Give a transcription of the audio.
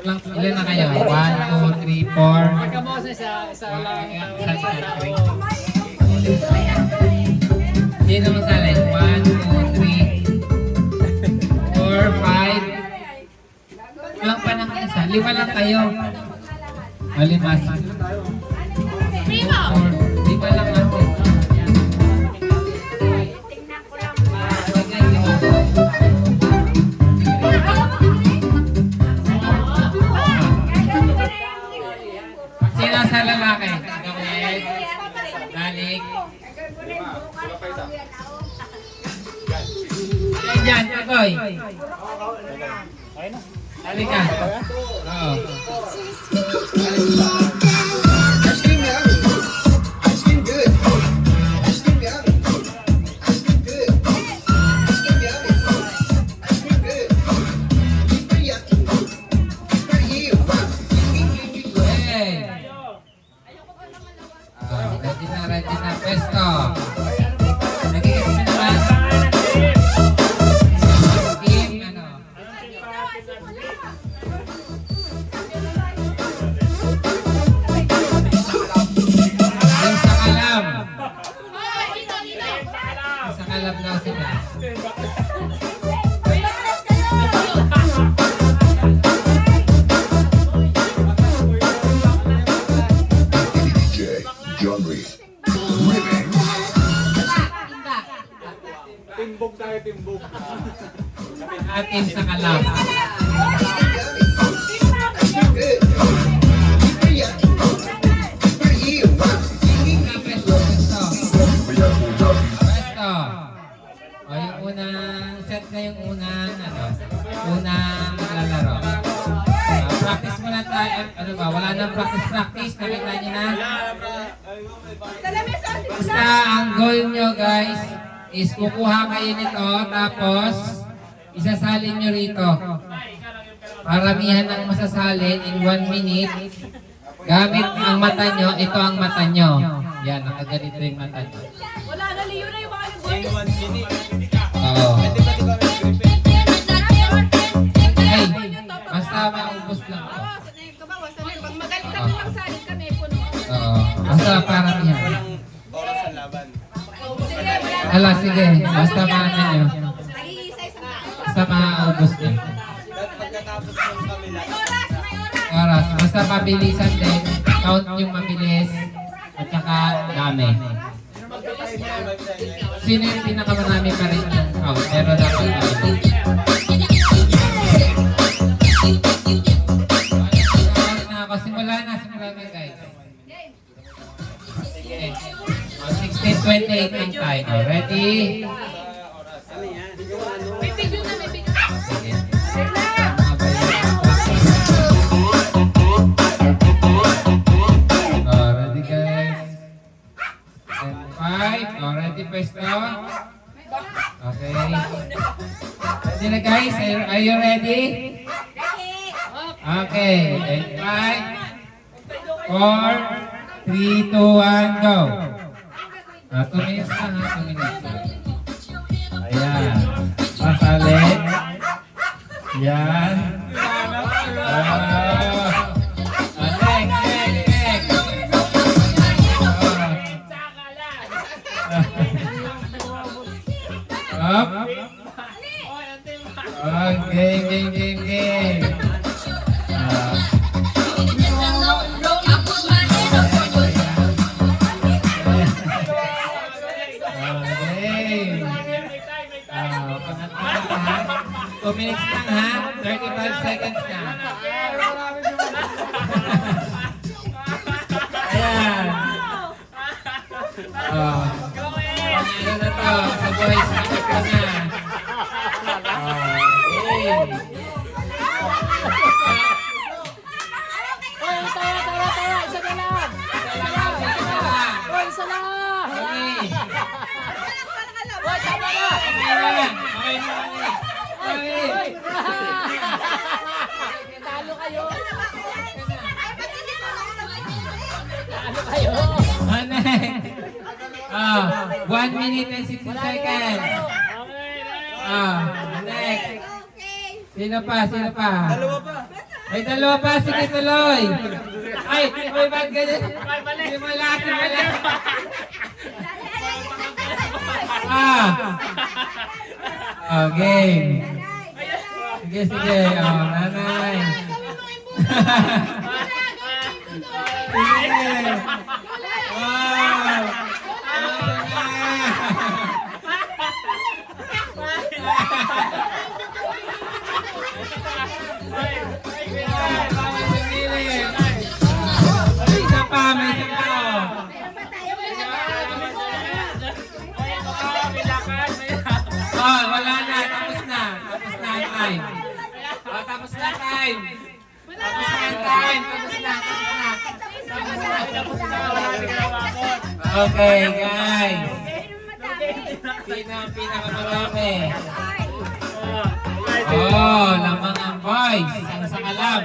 Ilan na kayo? 1, 2, 3, 4. Isa lang. Sino masali? 1, 2, 3, 4, 5. Walang pa ng isa. 5 lang kayo. O, 5. 5 lang natin. Sino sa lalaki? Gawin. Dalik. Diyan, Agoy. Dalik ka. Oo. Ice cream yummy. Ice cream good. Ice cream yummy. Ice cream good. Ice cream yummy. Ice cream good. Super yummy. Super you. Hey. Ready na. Pesto. Nagigit mo naman. Team, ano? Team sa kalam. Sa kalam daw sila. DJ John Reed. Living. Timbog tayo, timbog. Team sa kalam. Ice cream good. Super yummy. Super you. Pesto. Pesto. O, yung unang set na yung unang lalaro. Practice muna tayo. Ano ba? Wala nang practice. Nakita niyo na? Basta ang goal nyo guys is kukuha kayo nito tapos isasalin nyo rito. Paramihan ng masasalin in 1 minute. Gamit ang mata nyo. Ito ang mata nyo. Yan, nakaganito yung mata nyo. Wala na, Leo na yung mga yung Oo. Hey, basta maubos lang to. Pag magaling kami magsalit kami, puno. Oo. Basta paramihan. Oras sa laban. Hala, sige. Basta maano nyo. Nag-iisa-isang tao. Basta maubos nyo. Pagkatapos ng kabila. Oras. Basta mabilisan din. Count yung mabilis. At saka dami. Sino yung pinakamarami pa rin yung count? Pero dapat dami. Simula na guys. Sige. 16:28 ang time. Ready? May video na, may video. Sige. Ready guys? And 5. Ready Pesto? Okay. Ready na guys? Are you ready? Okay. And 5, 4, 3, 2, 1, go. 2 minutes lang ha. 2 minutes lang. Ayan. Masalit. Yan. Up. Game. Pangatlo. 2 minutes lang ha. 35 seconds na. Ayan. Ano na to? Sa boys, sakit ka na. Isa lang! Talo kayo! Talo kayo! 1 minute and 60 seconds. Next. Sino pa? Dalawa pa. May dalawa pa, sige tuloy. Ay, may ba't ganyan? Hindi mo lahat, hindi mo lahat. Okay. Sige, sige. Oh, nanay. Sige. Wow. Bawal pumili. May isa pa, may isa pa. Oh, wala na. Tapos na. Tapos na ang time. Oh, tapos na time. Tapos na ang time. Tapos na. Tapos na. Okay, guys. Sino ang pinakamarami? Oh, lamang ang boys. Ang sakalam.